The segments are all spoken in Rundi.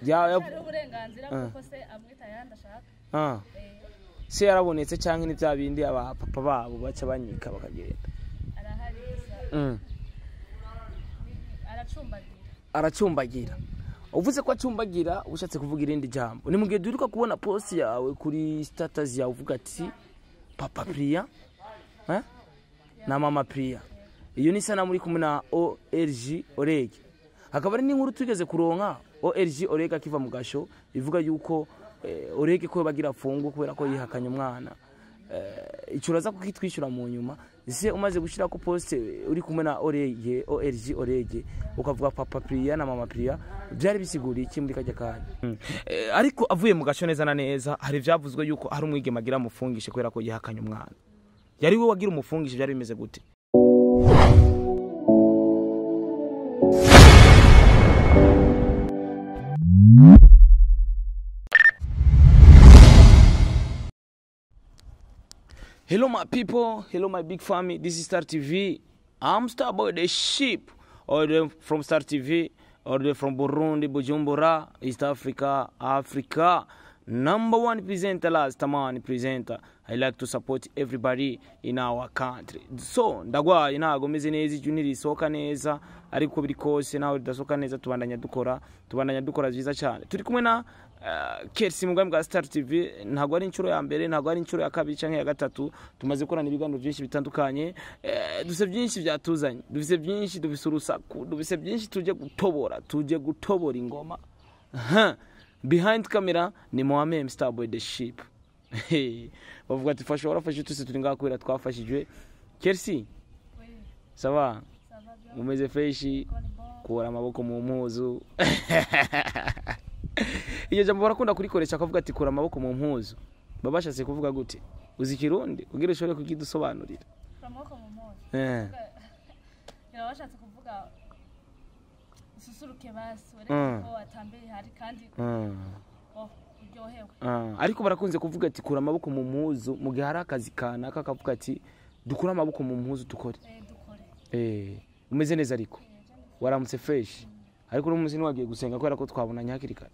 ari uburenganzira kuko se amwita yandashaka se yarabonetse cyangwa ni bya bindi aba papa babo baca banyika bakagenda arahari aracumbagira uvuze ko acumbagira ushatse kuvuga irindi jambo ni mugihe duruka kubona post yawe kuri status yawe uvuga ati papa Priya na mama Priya iyo ni sana muri kumwe na OLG Orege hakaba ari n'inkuru tugeze kuronka OLG Orege akiva mu gasho ivuga yuko Orege ko bagira fungu kubera ko yihakanye umwana icuraza ko kitwishyura mu nyuma ise umaze gushira ko post uri kumwe na OLG Orege ukavuga papa Priya na mama Priya byari bisiguriye iki muri kajya kanya ariko avuye mu gasho neza na neza hari vyavuzwe yuko hari umwigema agira mufungishe kubera ko yihakanye umwana yari we wagira umufungishe byari bimeze gute Hello my people, hello my big family, this is Star TV. I'm Starboy the Sheep, or from Star TV, or from Burundi, Bujumbura, East Africa, Africa. #1 presenter, last man presenter. I like to support everybody in our country. So, ndagwa inago meze neza juniri soka neza, ariko biri kose nawe dasoka neza tubandanya dukora byiza cyane. Turi kumwe na Kersi mugambwe bwa Star TV ntago ari incuro ya mbere ntago ari incuro ya kabiri canke ya gatatu tumaze gukorana ibiganiro byinshi bitandukanye dufise byinshi byatuzanye dufise byinshi dufise urusaku dufise byinshi tuje gutobora ingoma behind camera ni Mohamed Starboy the Sheep bavuga ati fasha warafashe tuse turi ngakwira twafashijwe Kersi sawa umeze freshi kura amaboko mu mpuzu iyo jambo barakunda kurikoresha akavuga ati kura amaboko mu mpuzu babashatse kuvuga gute uzi kirundi kugira ushobore kugidusobanurira amaboko mu mpuzu yarabashatse kuvuga susuruke basi ko atambere hari kandi uryohewe ariko barakunze kuvuga ati kura amaboko mu mpuzu mu gihe hari akazi kana akavuga ati dukura amaboko mu mpuzu dukore umeze neza ariko waramutse fresh ariko uri umunsi wagiye gusenga kubera ko twabonanye hakiri kare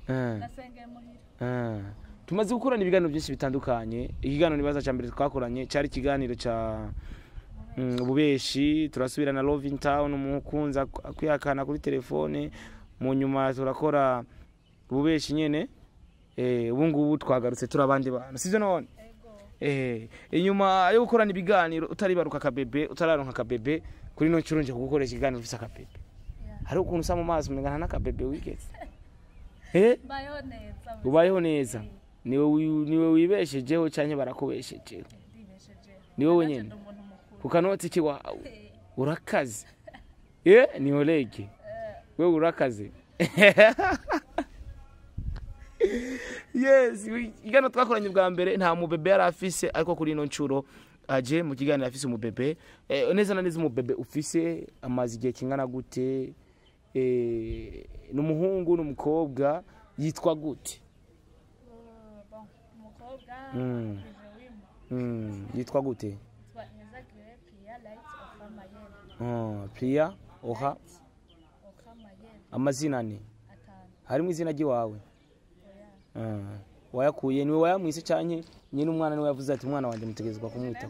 nasengeye muhira tumaze gukorana ibiganiro byinshi bitandukanye ikiganiro nibaza cyambere twakoranye cyari ikiganiro ca ububeshi turasubira na Love in Town umukunza kwiyakana kuri telefone mu nyuma turakora ububeshi nyene ubu ngubu twagarutse turabandi bantu sivyo none inyuma yo gukorana ibiganiro utaribaruka kabebe utararonka kabebe kuri no cyurunje kugukoresha ikiganiro ufise kabebe hari ukuntu usa mu mazi umengana n'akabebe wigeze ubayeho neza niwe wibeshejeho cyane barakubeshejeho niwe wenyene kukanoti kiwawe urakaze ni Orege we urakaze yes igano twakoranye bwa mbere nta mubebe yari afise ariko kuri no ncuro aje mu kiganiro afise umubebe neza na neza umubebe ufise amazi gihe kingana gute n'umuhungu n'umukobwa yitwa gute yitwa gute Priya oha amazina ni harimo izina giwawe wayakuye niwe wayamwise cyane nyine umwana niwe yavuze ati umwana wanje mutegezwa kumwita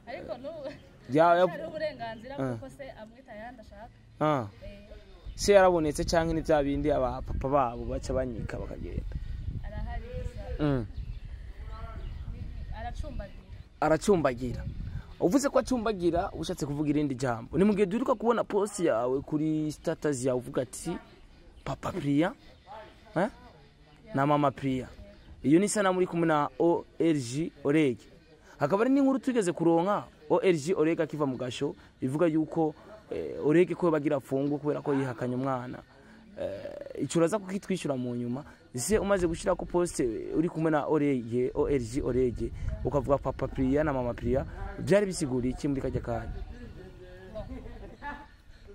ariko ari uburenganzira kuko se amwita yandashaka se yarabonetse cyangwa ni bya bindi aba papa babo baca banyika bakagenda arahari aracumbagira uvuze ko acumbagira ushatse kuvuga irindi jambo ni mugihe duruka kubona post yawe kuri status yawe uvuga ati papa Priya na mama Priya iyo ni sana muri kumwe na OLG Orege hakaba ari n'inkuru tugeze kuronka OLG Orege akiva mu gasho ivuga yuko Orege ko bagira fungu kubera ko yihakanye umwana icuraza ko kitwishyura mu nyuma ise umaze gushira ko post uri kumwe na OLG Orege ukavuga papa Priya na mama Priya byari bisiguriye iki muri kajya kanya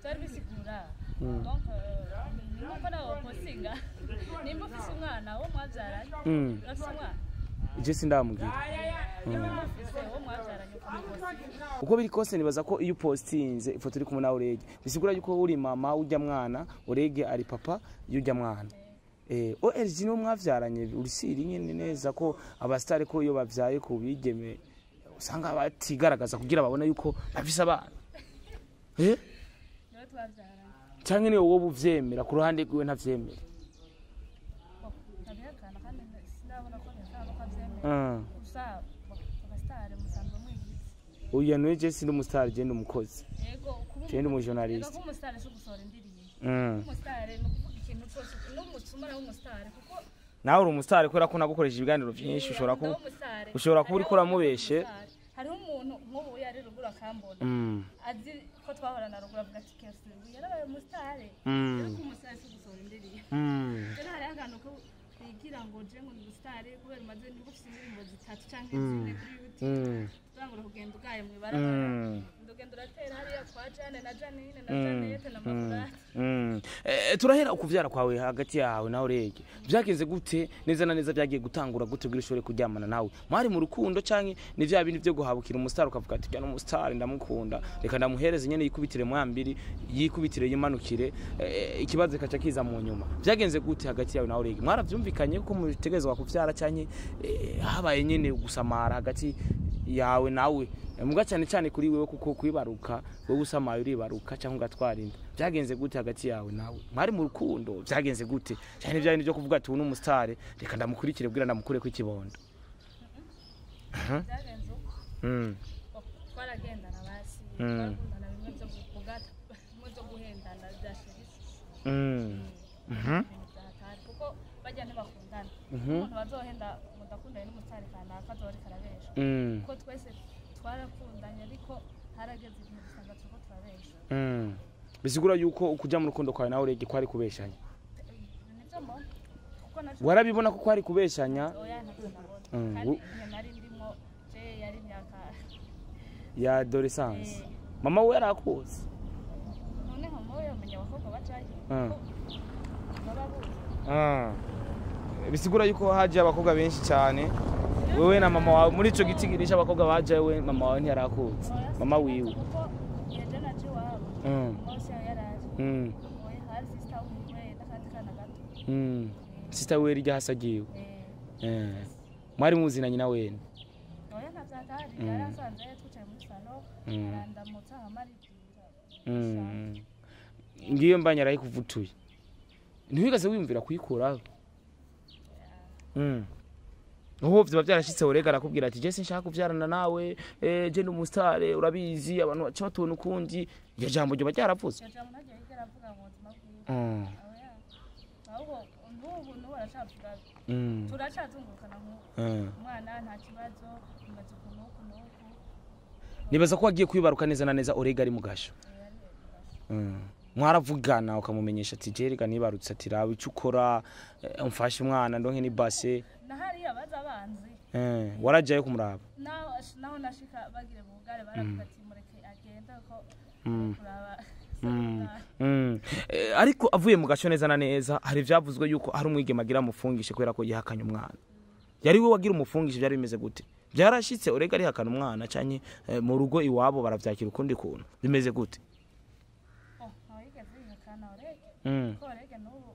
byari bisigura donc nuko nawo postinga nimba ufise umwana wo mwabyaranye ufise umwana je sindamubwira nimba ufise wo mwabyaranye uko biri kose nibaza ko iyo postinze ifoto iri kumwe na Orege bisigura yuko uri mama ujya mwana Orege ari papa yujya mwana ORG no mwavyaranye urisiri nyene neza ko abastare ko iyo bavyaye ko bigeme usanga batigaragaza kugira babona yuko bafise abana no twavyaranye canke niyo wowe uvyemera ku ruhande rwiwe ntavyemera nabihakana kandi sinabona ko ntavyemera gusa abastare musanzwe mwigize uya no je sindi umustar je ndi umukozi yego je ndi umujournalist ko umustar cyo gusohora indirimbo umustar no kuvuga ikintu cyose no mutsumara w'umustar kuko nawe uri umustar kubera ko nagukoresha ibiganiro byinshi ushobora kuba uri kuramubeshe hariho umuntu nk'ubu yari rugura kambona azi ko twahorana rugura avuga ati kese yarabaye umustar ariko umustar cyo gusohora indirimbo rero hari akantu ko bigira ngo je ngo umustar kubera maze ni gufite indirimbo zitatu canke zine kuri YouTube turangura kugenda ugaye mu ibarabara ndugenda uratera hariya kwa Jane na Janine na Janete na Makurati turahera ukuvyara kwawe hagati yawe na Orege byagenze gute neza na neza byagiye gutangura gute kugira ushobore kuryamana nawe mwari mu rukundo canke ni vya bindi byo guhabukira umustar ukavuga ati cyane umustar ndamukunda reka ndamuhereze nyene yikubitire mwambiri yikubitire yimanukire ikibazo kaca kiza mu nyuma byagenze gute hagati yawe na Orege mwaravyumvikanye ko mutegezwa kuvyara canke habaye nyene gusamara hagati yawe nawe muga cyane kuri wewe kuko kwibaruka wewe usamaye uribaruka cyangwa ugatwara inda byagenze gute hagati yawe nawe mwari mu rukundo byagenze gute cyane byari byo kuvuga ati uno umustar reka ndamukurikire bwira ndamukure ko ikibondo byagenze twaragendana basi twakundana bimwe byo kugata byo guhendana byashirisi kuko bajya ntibakundana umuntu bazohenda mudakundana n'umustar kanaka azori karabesha kuko twese twarakundanye ariko harageze igihe dusanga tuko turabesha bisigura yuko ukujya mu rukundo kwawe nawe Orege kwari kubeshanya nivyo mbona kuko naco warabibona ko kwari kubeshanya oya ntacyo nabona kandi nari ndimo je yari myaka ya adolescence mama we yarakuze none mama we yamenye abakobwa bacaye bisigura yuko haje abakobwa benshi cyane wewe na mama wawe muri ico giti girisha abakobwa baje we mama wawe ntiyarakuze mama wiwe kuko yaje naje wabo mose yaraje oya hari sister wiwe nakandi kana gato sister we rya hasagiwe mwari muzinanye na wene oya navyatari yarasanze twicaye muri salo arandamutsa amarikira ngiyo mbanyara yikuvutuye ntiwigaze wiyumvira kuyikuraho Uho vyo byarashitse Orege arakubwira ati je sinshaka kuvyarana nawe je ndi umustar urabizi abantu baca batubona ukundi iyo jambo ryo baryaravuze iyo jambo nagiye yaravuga mu buzima bwiwe ahubwo n'ubu n'ubu aracavuga turacazungurukana umwana nta kibazo imaze kunuku nibaza ko wagiye kwibaruka neza na neza Orege ari mu gasho mwaravugana ukamumenyesha ati jerega nibarutse ati rawe icyo ukora umfashe umwana ndonke ni base nahari abaza banzi warajaye kumuraba naho nashika bagire bugare baravuga ati mureke agenda ko kuraba ariko avuye mu gasho neza na neza hari vyavuzwe yuko hari umwigema agira mufungishe kwera ko yihakanye umwana yari we wagira umufungishe byari bimeze gute byarashitse Orege ari hakana umwana cyanye mu rugo iwabo baravyakira ukundi kuntu bimeze gute ko Orege n'ubu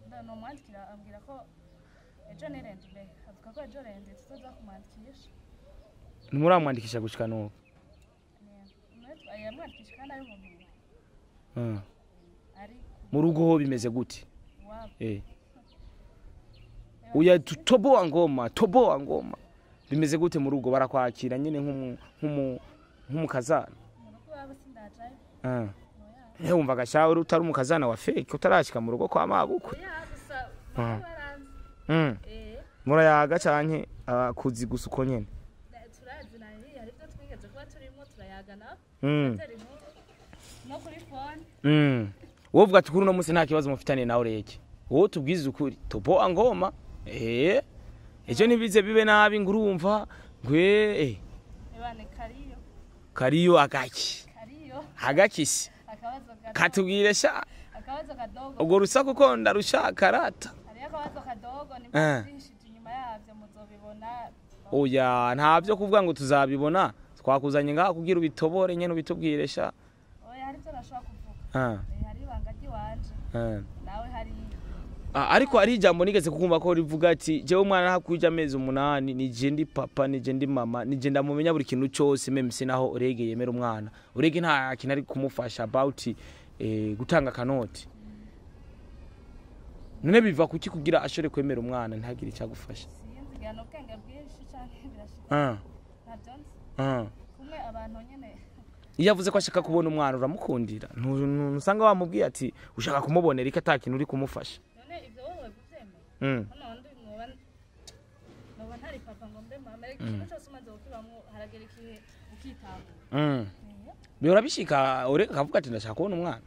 ndamwandikira ambwira ko ejo nerende avuga ko ejo rende tuzoza kumwandikisha ntimuramwandikisha gushika n'ubu yamwandikisha kandi ari mu rugo ho bimeze gute uya toboa ngoma bimeze gute mu rugo barakwakira nyine nk'umukazana mu rugo wabo sindajaye wumva gashawe utari umukazana wa fake utarashika mu rugo kwa mabukwe murayaga canke kuzi gusa uko nyene turazi nahi hari byo twigeze kuba turimo turayagana no kuri phone wovuga ati kuri no munsi nta kibazo mufitane na Orege wowe tubwize ukuri toboa ngoma ejo nibize bibe nabi ngurumva ngwe ebane kariyo agakisi katubwire sha akabazo kadogo ubwo rusaku ko ndarushaka rata hari akabazo kadogo ni byinshi inyuma yavyo muzobibona oya ntavyo kuvuga ngo tuzabibona twakuzanye ngaha kugira ubitobore nyene ubitubwire sha. Oya hari byo nashaka kuvuga. Hari ibanga ry'iwanje. Nawe hari ariko ari ijambo nigeze kukumva ko rivuga ati jewe umwana hakuja amezi 8 nije ndi papa nije ndi mama nije ndamumenya buri kintu cyose memse naho urege yemera umwana urege nta kintu ari kumufasha about gutanga kanoti none biva kuki kugira ashore kwemera umwana ntagire icagufasha sinzi gano kenge bwinshi cyane birashika kumwe abantu nyene yavuze ko ashaka kubona umwana uramukundira ntusanga wamubwiye ati ushaka kumubonera iki atakintu uri kumufasha Hano ndi muba ntari papa ngo mbe mama ikintu cyose umaze gukibamo haragera ikihe ukitanga. Bihora bishika ureka kavuga ati ndashaka kubona umwana.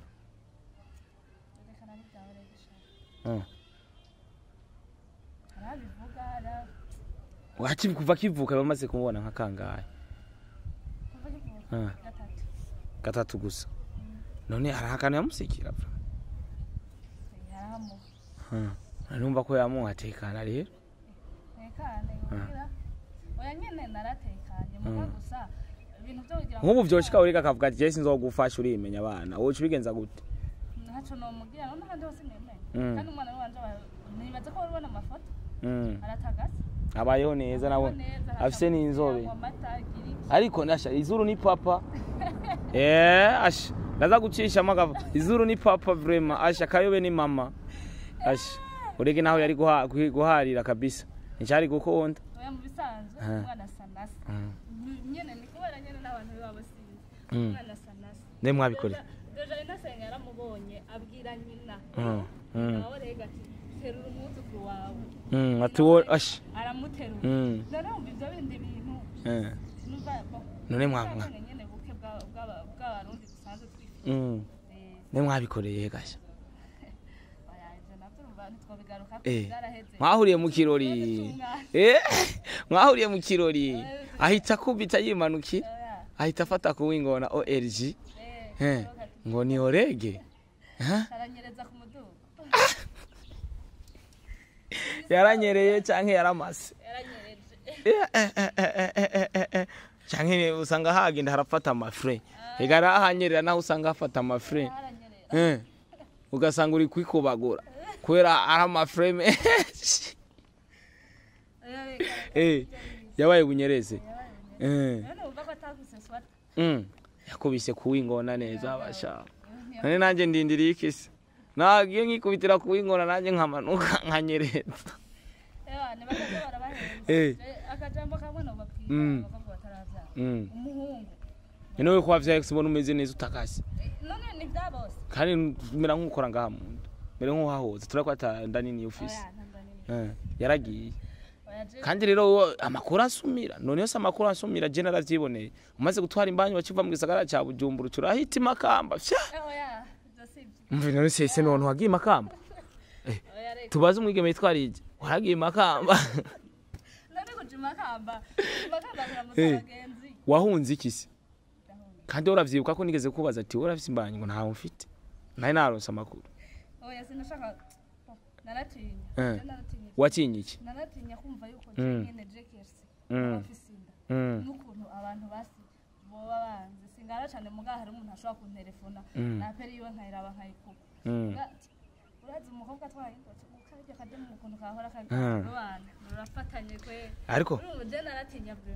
Reka nani byawe reka. Arabivuga ara. Wachi kuva kivuka bamaze kumubona nka kangahe. Kuva kivuka. Gatatu gusa. None arahakana yamusikira bro. Yaramu. Numva ko yamuhatekana rero. Tekane kugira. Oya nyene naratekanye muka gusa ibintu byo kugira ngo byoshika ureka kavuga ati Jesse nzogufasha urimenya abana. Wowe ubigenza gute? Ntaco no mugira none kandi hose nemeye. Kandi umwana wanje nibaza ko urubona amafoto. Aratagasa. Abayeho neza nawe. Afise n'inzobe. Ariko nasha izuru ni papa. Asha. Ndaza gucisha magava. Izuru ni papa vraiment. Asha kayobe ni mama. Asha. Urege naho yari guharira kabisa. Nicari gukonda. Oya mu bisanzwe umwana sanasa. Nyene ni kubera nyene n'abantu babo sinzi. Umwana sanasa. Ne mwabikore. Deja inasenga yaramubonye abwira nyina. Nawe rega ati terura umutuku wawe. Atuwo ash. Aramuterura. None mu byo bindi bintu. None mwamwa. Nyene buke bw'abarundi dusanzwe twifite. Ne mwabikoreye gasha. Mwahuriye mu kirori mwahuriye mu kirori ahita kubita yimanuki ahita afata kuwingona ORG ngo ni orege aranyereza ku mudugo yaranyereye canke yaramase yaranyereje canke usanga hagenda harafata amafre egara ahanyerera naho usanga hafata amafre ugasanga uri kwikubagura kwera ara maframe yabaye bunyereze yakubise kuwingona neza abasha none nanje ndindiriye ikisi nagiye nkikubitira kuwingona nanje nkamanuka nkanyereza ne bakaza barabahenze akajambo kamwe no babwira bakavuga bataravya umuhungu none ko wavya exibona umeze neza utakase none ni byabose kandi mera nkukora ngaha mu mbere nko hahoze turakwata ndanini office yaragiye kandi rero amakuru asumira none yose amakuru asumira general vyiboneye umaze gutwara imbanyi bakiva mu gisagara ca Bujumbura turahita Makamba oya dosibye mve none sese none wagiye Makamba tubaze umwigeme yitwarije waragiye Makamba none kuje Makamba karamusagenzi wahunze ikisi kandi uravyibuka ko nigeze kubaza ati urafise imbanyi ngo ntaho mfite naye naronse amakuru oya sinashaka naratinya watinye iki naratinya kumva yuko nyene Jekers afisinda n'ukuntu abantu basi boba banze singara cyane mugaha hari umuntu ashobora kuntelefona na periyo nkayiraba nkayikuba urazi umukobwa twahindutse ukarije kaje mu kuntu kahora kagabana rurafatanye kwe ariko je naratinya bro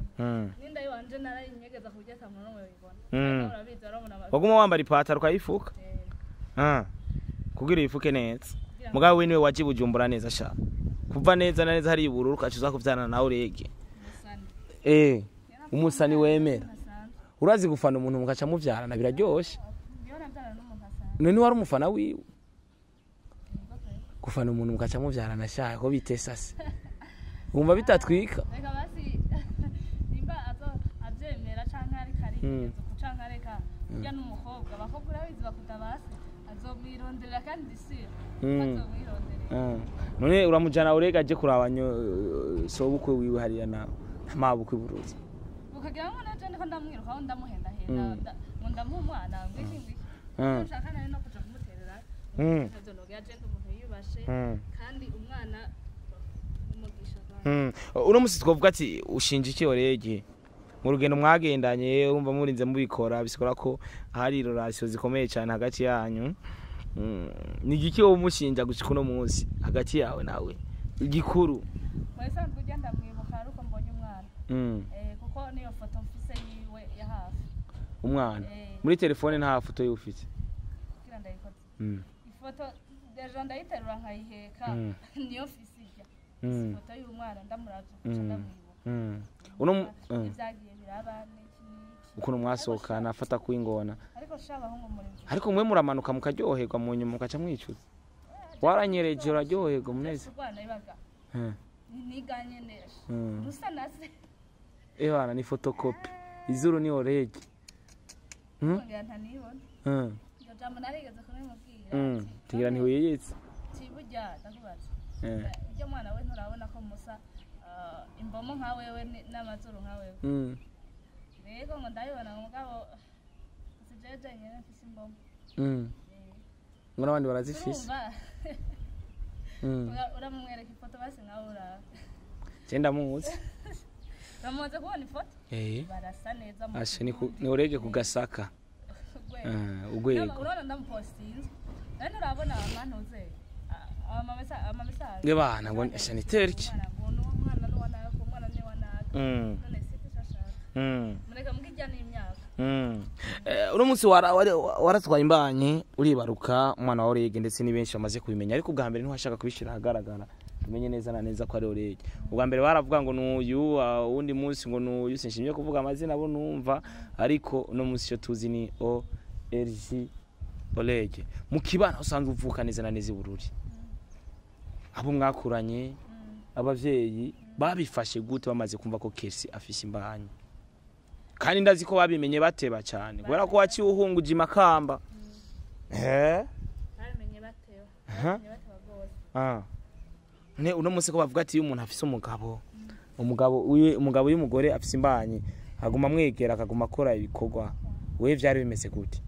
ninda yiwanje narayinyegeza kujya tamwe no mubibona urabizi arabona baguma wambara ipataro kayifuka kugira ifuke neza mugabo we niwe waje Bujumbura neza sha kuva neza na neza hari ibururu kacuza kuvyana nawe urege umusani wemera urazi gufana umuntu mugaca muvyarana biraryoshe none wari umufana wiwe gufana umuntu mugaca muvyarana sha ko bitesa se umva bitatwika reka basi nimba avyemera canke ari kari canke areka ya n'umukobwa bakobwa urabizi bakutabase azomwirondera kandi sira azomwirondera none uramujana urega je kurabanyo sobukwe wiwe hariya na mabukwe buruzi ukagira ngo naje ndiko ndamwiruka aho ndamuhenda henda ngo ndamumwana ngwiki ushaka nari no kuja kumuterera ntavyo nogira je umuntu yubashe kandi umwana umugisha uno musi twovuga ati ushinje iki orege mu rugendo mwagendanye urumva murinze mubikora bisikora ko hari relation zikomeye cyane hagati yanyu. Ni igiki wo mushinja gushika no munsi hagati yawe nawe igikuru mwese kugenda mwibuka aruko mbonye umwana kuko niyo foto mfise yiwe ya hafi umwana muri telefone nta foto y'ufite kira ndayikoze ifoto deja ndayiterura nkayiheka niyo fisijya ifoto y'umwana ndamuravye ndamwibuka ibyagiye birabane ukuntu mwasohokana afata kwingona ariko shabahungu muri ariko mwe muramanuka mukaryoherwa mu nyuma mukaca mwicuza waranyereje uraryoherwa muneze niganye neza rusa nase bana ni photocopy izuru ni orege ntanibona jambo narigeze kumubwira tigira ntiwiyetse tiburya ndakubaza ibyo mwana we nturabona ko musa imbomo nka wewe n'amazuru nka wewe rego ngo ndabibona umugabo sijeje nyene mfise imbomo ngona abandi barazifise uramwereka ifoto basi nkawe uraba cyenda muzi Ramuze kubona ifoto barasa neza mu ashe ni urege kugasaka ugwego urona ndamupostinze nani urabona amantuze amamesa bana ngo sanitaire ki umwana n'uwana umwana ni wana none sikishashaka mureka mugijya n'imyaka uno munsi waratwaye imbanye uribaruka umwana wa urege ndetse ni benshi bamaze kubimenya ariko ubwa mbere ntwashaka kubishira hagaragara tumenye neza na neza ko ari urege ubwa mbere baravuga ngo nuyu undi munsi ngo nuyu sinshimye kuvuga amazina abo numva ariko uno munsi cyo tuzi ni ORG urege mu kibana usanzwe uvuka neza na neza ibururi abo mwakuranye abavyeyi babifashe gute bamaze kumva ko Kesi afise imbanye kandi ndazi ko babimenye bateba cyane kubera ko waci uhunguje imakamba babimenye bateba gose ne uno munsi ko bavuga ati umuntu afise umugabo y'umugore afise imbanye aguma mwegera akaguma akora ibikorwa we vyari bimeze gute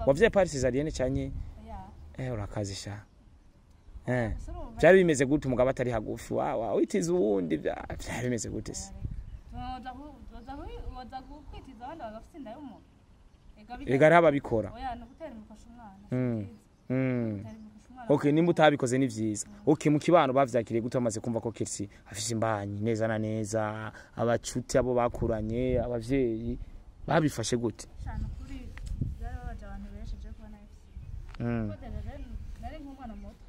wavye Paris Cesarienne cyanye urakazisha byari bimeze gute umugabo atari hagufi witiza uwundi byari bimeze gute se ega raba bikora okay nimba utabikoze ni vyiza okay mu kibano bavyakiriye gute bamaze kumva ko Kesi afise imbanyi neza na neza abacuti abo bakuranye abavyeyi babifashe gute cyane kuri byarabaje abantu besheje ko na nari nk'umwana muto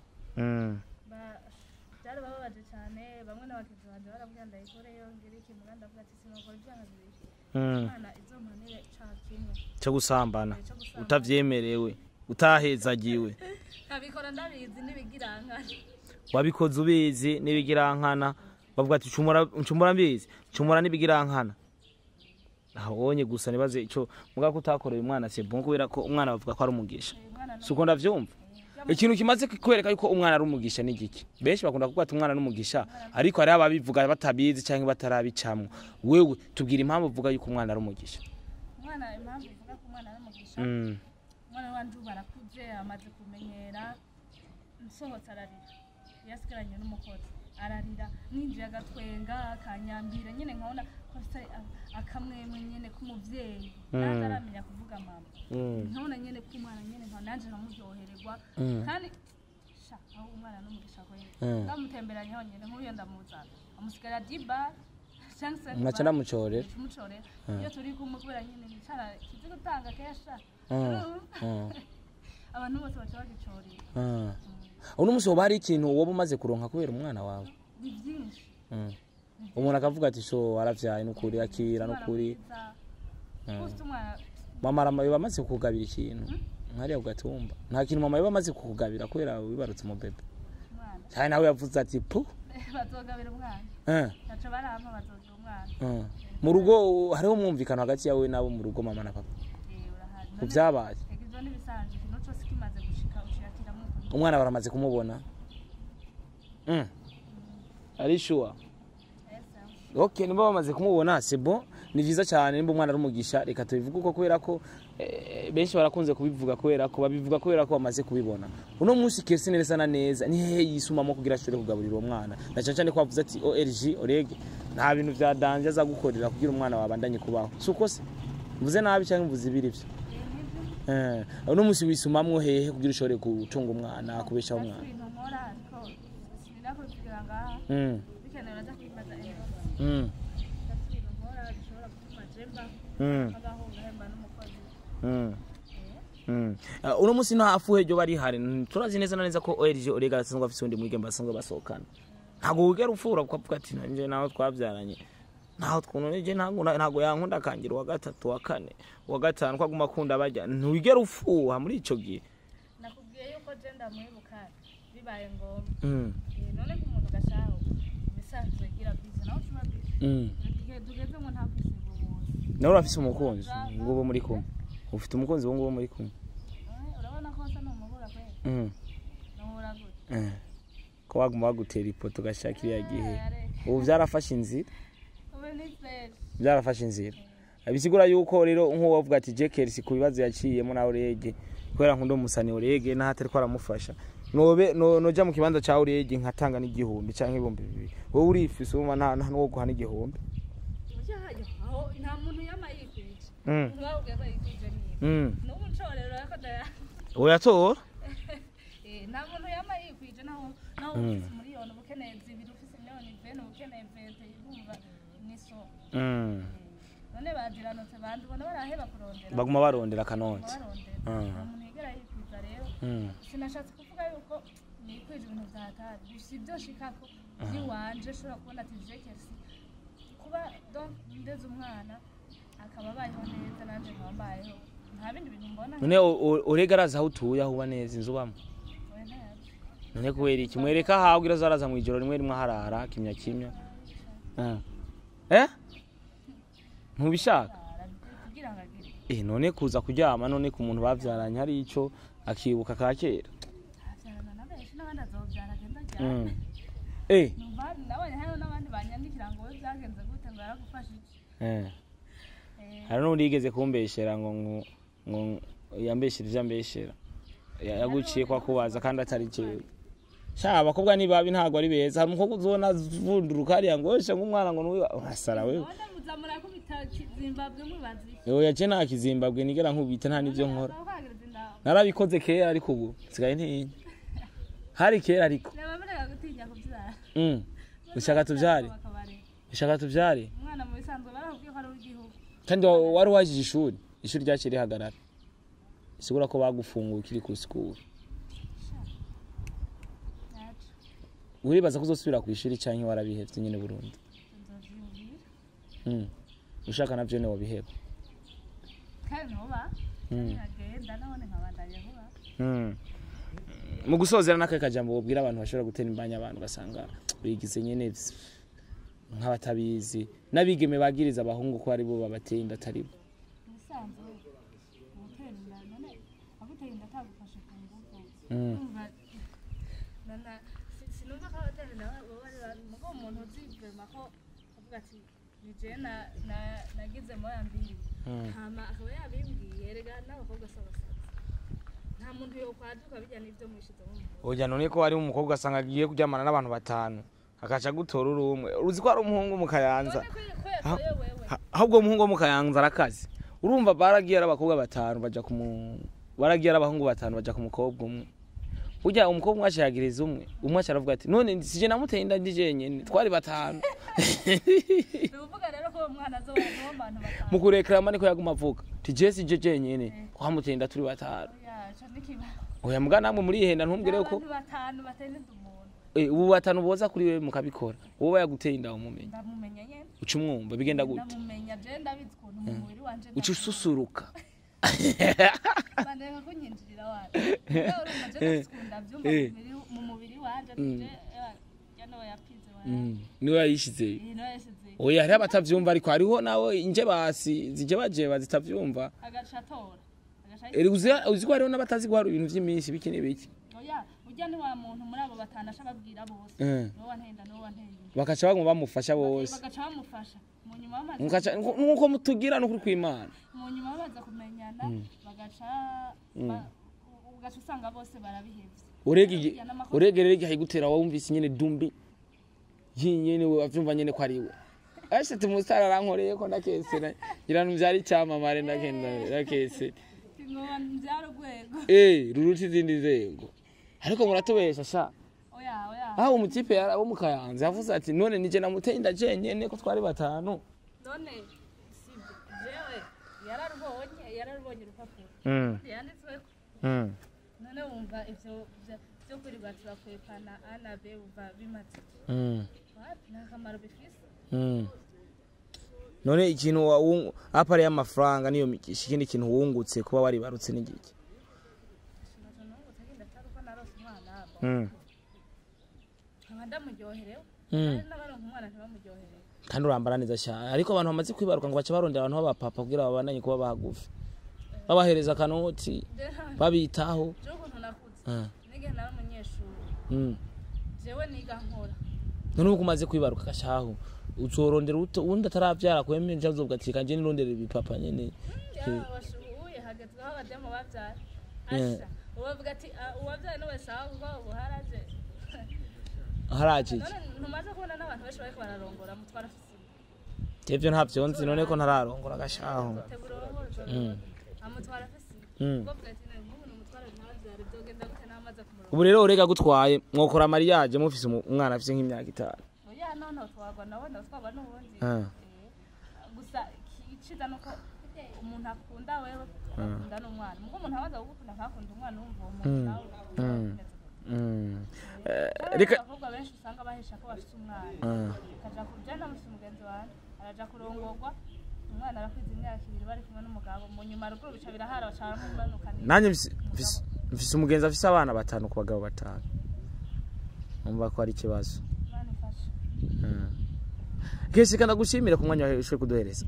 byari babaje cyane bamwe n'abakizi banje baravuga ndayikore yongera iki muganda avuga ati sinokora ibyaha bibiri mwana izo mpanire cyakimwe cyo gusambana utavyemerewe utahezagiwe abikora ndabizi nibigirankana wabikoze ubizi nibigirankana bavuga ati cumura mbizi cumura nibigirankana ahonye gusa nibaze ico muga kutakoreye umwana se bon kubera ko umwana bavuga ko ari umugisha suko ndavyumva ikintu kimaze kwereka yuko umwana ari umugisha n'igiki benshi bakunda kuvuga ati umwana n'umugisha ariko ari ababivuga batabizi canke batarabicamwe wewe tubwira impamvu uvuga yuko umwana ari umugisha umwana impamvu uvuga ko umwana ari umugisha umwana wanje barakuze amaze kumenyera nsohotse ararira yasigaranye n'umukozi ararira ninjiye agatwenga akanyambira nyene nkabona ko akamwemwe nyene k'umuvyeyi nanje aramenya kuvuga mama nkabona nyene ko umwana nyene nanje namuryohererwa kandi aho umwana n'umugisha kwe ndamutemberanye aho nyene nk'uyo ndamuzana amusigara diba mwaca ndamucorera iyo turi kumwe kubera nyene nicara kizi gutanga kesha abantu bose baca bagicorera uno muso bari ikintu woba umaze kuronka kubera umwana wawe ni byinshi umuntu akavuga ati so aravyaye n'ukuri akira n'ukuri mama ramaye bamaze kukugabira ikintu nkariya ugatumba nta kintu mama yabamaze kukugabira kubera wibarutse umubebe cyane nawe yavuze ati pu bazogabira umwana naco barampa bazogira umwana mu rugo hariho umwumvikano hagati yawe nabo mu rugo mama na papa kuvyabaye ivyo nibisanzwe ikintu cose kimaze gushika ushakira mu umwana baramaze kumubona ari sure okay nimba bamaze kumubona c'est bon ni vyiza cyane nimba umwana ari umugisha reka tubivuga uko kubera ko benshi barakunze kubivuga kubera ko babivuga kubera ko bamaze kubibona uno munsi Kesi neza na neza ni he yisumamo kugira ashobore kugaburira uwo mwana na cyane ko bavuze ati ORG urege nta bintu vya danje aza gukorera kugira umwana wabandanye kubaho suko se mvuze nabi cyangwa mvuze ibiri byo uno musi wisumamwo hehe kugira ushobore gutunga umwana kubeshaho umwana uno musi no hafuhe ryo bari hari turazi neza na neza ko OLG Orega asanzwe afise undi mwige basanzwe basokana ntago ugera ufura kuvuga ati nje naho twabyaranye naho twunoneje ntago yankunda kangira wa gatatu wa kane wa gatanu kwaguma akunda bajya ntuigera ufuha muri ico gihe nakubwiye yuko je ndamwibuka bibaye ngo none ko umuntu gashaho bisanzwe gira bize naho tuma bize tugeze mu ntafise ubuzi nawe urafise umukunzi ngubo muri kumwe ufite umukunzi wo ngubo muri kumwe urabona ko asa n'umugura kwe n'umura gute ko waguma bagutera ipoto gashakira gihe ubu byarafashe inzira byarafashe inzira bisigura yuko rero nko wavuga ati Jekelsi ku bibazo yaciyemo na Orege kwera nkundo musani Orege na hatari ko aramufasha noja mu kibanza ca Orege nkatanga n'igihumbi canke ibombe bibiri wowe urifise umva nta no guhana igihumbi aho nta muntu yamayikwije mwabwe bayikwije ni n'ubu ncorero yakadaya oyatora nta muntu yamayikwije naho ufise miliyoni ubukeneye zibiri ufise miliyoni 20 ubukeneye 20 ibumva niso none baziranutse bandi bona baraheba kurondera baguma barondera kanonzi umuntu yigera yikwiza rero sinashatse kuvuga yuko nikwije ibintu byatari gusa ibyo shikako yiwanje shobora kubona ati Jekelsi kuba donc ndeze umwana akaba bayeho neza nanje nkambayeho nta bindi bintu mbona none Orega araza aho utuye aho uba neza inzu bamwe none kubera iki mwereka hawe gira zaraza mu ijoro rimwe rimwe harara kimya ntubishaka none kuza kuryama none ku muntu bavyaranye hari ico akibuka ka kera hari n'undi yigeze kumbeshera ngo yambeshirije ambeshera yaguciye kwa kubaza kandi atari jewe sha abakobwa ni babi ntago ari beza hari umukobwa uzona vunduruka hariya ngo weshe nk'umwana ngo nuwe urasara wewe oya je nta Kizimbabwe nigera nkubita nta nivyo nkora narabikoze kera ariko ubu sigaye ntinya hari kera ariko ushaka tuvyare umwana mu bisanzwe barakubwiye ko ari igihugu kandi wari wajije ishuri ryakiri hagarara sigura ko bagufunguye kiri ku school uribaza kuzosubira ku ishuri canke warabihevye nyene Burundi ushaka navyo ne wabiheba kandi noba agenda none nkabandanya vuba mu gusozera nakaye kajambo bobwira abantu bashobora gutera imbanya abantu gasanga bigize nyene nk'abatabizi nabigeme bagiriza abahungu ko ari bo babateye inda atari bo musanzwe umutera inda none aguteye inda atagufashe ku ngufu umva nana sinumva ko abatera inda bari mugo umuntu uzigema ko avuga ati nije nagize moya mbiri hama akaba yabimbwiye rega n'abakobwa sabasaza nta muntu yo kwaduka bijya n'ibyo mwishize mu oya none ko ari umukobwa asanga agiye kuryamana n'abantu batanu akaca gutora urumwe uzi ko ari umuhungu mu Kayanza ahubwo umuhungu mu Kayanza arakazi urumva baragiye abakobwa batanu baja baragiye abahungu batanu baja ku mukobwa umwe ujya umukobwa mwashagiriza umwe aravuga ati none sije namuteye inda ndi jenyene twari batanu uvuga rero ko umwana azoba abantu batanu mukurekrama niko yaguma avuga ti Jesse je jenyene twamuteye inda turi batanu oya muga namwe muri ihenda ntumbwire ko batanu batende umuntu ubu batanu boza kuri wewe mukabikora wowe yaguteye inda umumenye ndamumenya nyene uca umwumva bigenda gute ndamumenya je ndabizi ko umubiri wanje uca ususuruka bandeka kunyinjirira wanje urumva je ndakunda byumva mu mubiri wanje je yano yapize wanje niwe yayishize oya hari abatavyumva ariko hariho nawe inje basi zije baje bazitavyumva agacatora uzi ko hariho n'abatazi guhara ibintu vy'iminsi biki n'ibiki oya ujya ni wa muntu muri abo batanu ashababwira bose no wantenda bakaca bagomba bamufasha bose bagaca bamufasha mu nyuma bamaze nuko mutugira no kuri kw'Imana mu nyuma baza kumenyana bagaca ugaca usanga bose barabihevye urege rero igihe gutera wumvise nyene dumbi nyene wavyumva nyene ko ari we ashe tumusara arankoreye ko ndakese ngira byari cyamamare ndagenda ndakese ngoba nzaro gwego ruruti izindi nzego ariko muratubesha sha oya umutipe abo mukayanze yavuze ati none nije namuteye ndajenyene ko twari batanu none sibyo jewe yararubonye urupapuro yanditsweko none wumva ivyo byo kwirirwa turakwepana ana be uva bimatse nta kamaro bifise none ikintu apare y'amafaranga niyo migisha ikindi kintu wungutse kuba wari barutse n'igiki kandi urambara neza cyane ariko abantu bamaze kwibaruka ngo bace barondera abantu b'abapapa kugira babandanye kuba bagufi babahereza akanoti babitaho jewe niga nkora none uko umaze kwibaruka gashaho uzorondera undi ataravyara kwemeye njazovuga ati kanje nirondera ibipapa nyene uye hagezweho abademo bavyara asha ubavuga ati uwavyaye nowe sawa kuko haraje ntumaze kubona n'abantu benshi bariko bararongora mutwara fisi ivyo ntavyo nzi none ko ntararongora gashaho amutwara fisi ubwo bwati n'umuntu mutwara ntavyara byogenda gute n'amaze kumurongora ubu rero urega gutwaye mwokora mariage mufise umwana afise nk'imyaka 5 none twagwa nabona twaba n'ubundi gusa iciza nuko umuntu akunda wewe akunda n'umwana muko umuntu abaza gukunda akakunda umwana wumva uwo muntu nawe reka abakobwa benshi usanga bahisha ko bafite umwana kaja kujana musi mugenzi wanje araja kurongorwa umwana arakwiza imyaka 2 bari kumwe n'umugabo mu nyuma ruguru bica birahara bacana mumanuka nanye mfise umugenzi afise abana 5 ku bagabo 5 umva ko ari kibazo kesi kana gushimira ku mwanya waheshe kuduhereza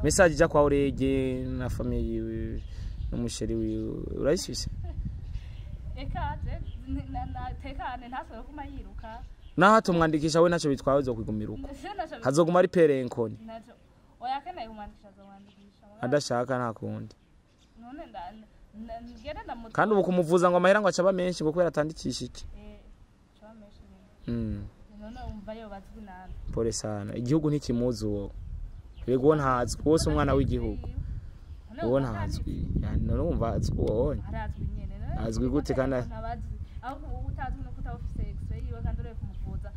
message ja kwa urege na family yiwe n'umusheri wiwe urayishise ekaze tekane ntasore kuma yiruka naho tumwandikisha we naco bitwawe zo kwigumira uko hazoguma ari perenkoni naco oya kana umwandikisha zo wandikisha adashaka nta kundi none ngenda namuto kandi ubu kumuvuza ngo amahera ngo acaba menshi ngo kwera atandikishije acaba menshi none umva yo bazwi nana pole sana igihugu ntikimuzi uwo yego ntazwi wose umwana w'igihugu uwo ntazwi yani none umva azwi uwo arazwi nyene azwi gute kandi aho utazwi no kutawufise x-ray yiwe kandi uri kumuvuza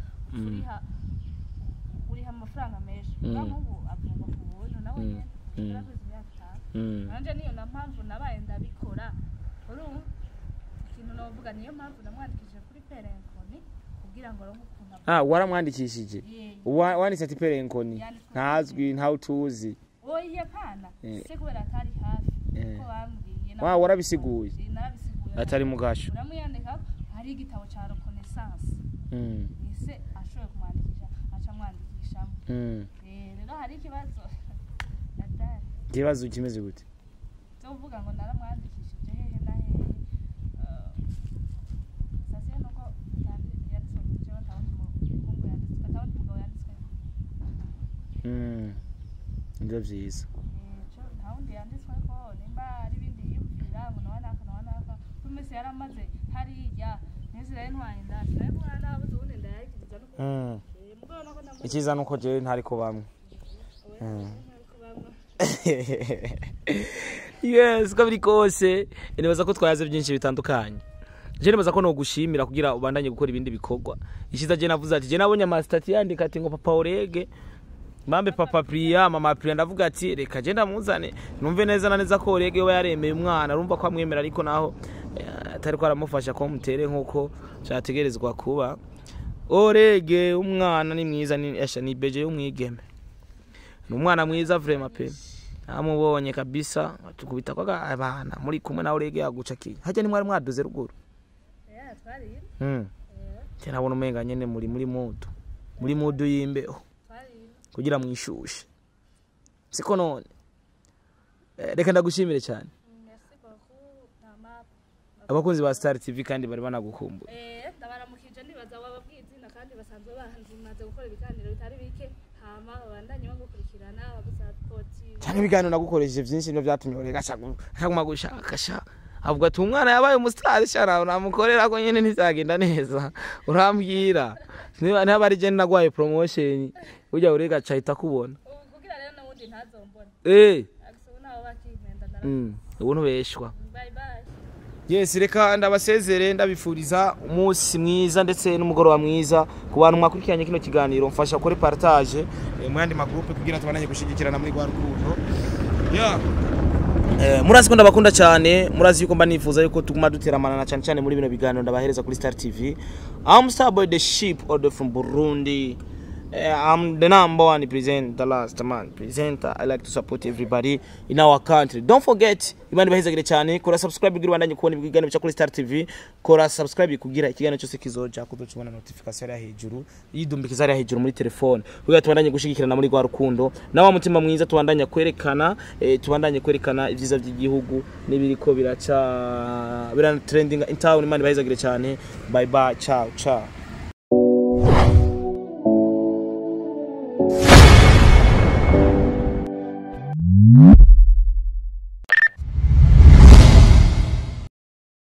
uriha amafaranga menshi ubu avugwa ku buntu nawe nyene urakoze imyaka 5 nanje niyo nampamvu nabaye ndabikora urumva ikintu novuga niyo mpamvu namwandikije kuri perenkoni kugira ngo ronke waramwandikishije wanditse ati perenkoni ntazwi ntawe tuzi oya kana se kubera atari hafi ko bambwiye warabisiguye atari mugasho uramuyandika hari igitabo ca reconnaissance ese ashoye kumwandikisha aca mwandikishamo rero hari ikibazo kimeze gute tuvuga ngo naramwandikishije hehe na hehe sasiye nuko yanditswe umugabo yanditswe ndio vyiza nta wundi yanditswe ko nimba ari ibindi yiyumvira ngo nawanaka kumese yaramaze hariya nezira ntwaye ndasi nayo mwana abuze ubundi ndayagiza no ikiza nuko je ntari ko bamwe yes kabiri kose nibaza ko twayaze byinshi bitandukanye je nibaza ko no gushimira kugira ubandanye gukora ibindi bikorwa ishiza je navuze ati je nabonye amastati yandika ati ngo papa urege mambe papa Priya mama Priya ndavuga ati reka je ndamuzane numve neza na neza ko urege we yaremeye umwana urumva ko amwemera ariko naho atari ko aramufasha ko mutere nkuko cyategerezwa kuba urege umwana ni mwiza ni beje y'umwigeme n'umwana mwiza vraiment pe amubonye kabisa tukubita kwa abana muri kumwe na urege yaguca ki hajya ni mwari mwaduze ruguru twari cyana bona umenga nyene muri mudu yimbeho kugira mwishushe siko none reka ndagushimire cyane abakunzi ba Star TV kandi bari banagukumbuye ndabaramukije nibaza wababwizina kandi basanzwe bahanzimaze gukora ibiganiro bitari bike hama babandanye bagukurikirana bagusapoti cyane ibiganiro nagukoresheje byinshi no byatumye urega cyaguma gushakasha avuga ati umwana yabaye umustar shara namukorera ko nyene ntizagenda neza urambwira niba bari je nagwaye promotion ujya urega cahita kubona kugira rero nabundi ntazombona agisubona abo bakimenda ubuntu beshwa bye bye. Yes, reka ndabasezere ndabifuriza umunsi mwiza ndetse n'umugoroba mwiza ku bantu mwakurikiranye kino kiganiro mfasha kuri partage mu yandi magroupe kugira tubananye gushigikirana muri gwa rukundo. Murazi ko ndabakunda cyane, murazi yuko mba nifuza yuko tuguma duteramana cyane cyane muri bino biganiro ndabahereza kuri Star TV. I'm Starboy the Sheep order from Burundi. I'm the number one presenter, the last man presenter. I like to support everybody in our country. Don't forget, imani bahezagire cyane, kora subscribe kugira bandanye kubona ibiganiro bya kuri Star TV. Kora subscribe kugira ikiganiro cyose kizoja kudukibona notification ya hejuru, yidumbikiza ari hejuru muri telefone. Kugira tubandanye gushigikirana muri gwa rukundo. Na wa mutima mwiza tubandanye kwerekana, ivyiza by'igihugu nibiriko biraca trending in town. Imani bahezagire cyane. Bye bye, ciao ciao.